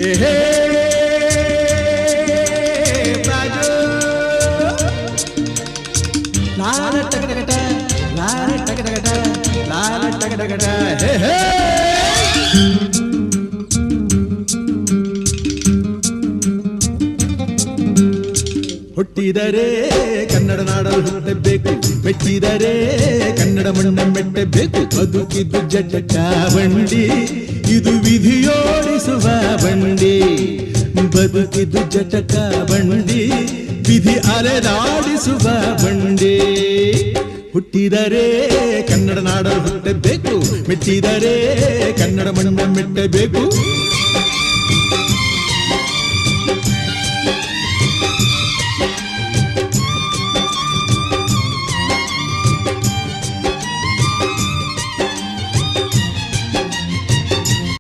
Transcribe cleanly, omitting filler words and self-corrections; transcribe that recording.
ಏಹೇ ಬಾಜು ಲಾಲ ಟಗಟಗಟ ಲಾಲ ಟಗಟಗಟ ಲಾಲ ಟಗಟಗಟ ಹೇ ಹೇ ಹುಟ್ಟಿದರೆ ಕನ್ನಡ ನಾಡಲು ಹುಟ್ಟಬೇಕು, ಮೆಟ್ಟಿದರೆ ಕನ್ನಡ ಮಣ್ಣ ಮೆಟ್ಟಬೇಕು. ಬದುಕಿದ್ದು ಜಟಕ ಬಂಡಿ, ಇದು ವಿಧಿಯೋಡಿಸುವ ಬಂಡಿ. ಬದುಕಿದ್ದು ಜಟಕ ಬಂಡಿ, ವಿಧಿ ಅಲೆದಾಡಿಸುವ ಬಂಡಿ. ಹುಟ್ಟಿದರೆ ಕನ್ನಡ ನಾಡಲು ಹುಟ್ಟಬೇಕು, ಮೆಟ್ಟಿದರೆ ಕನ್ನಡ ಮಣ್ಣ ಮೆಟ್ಟಬೇಕು.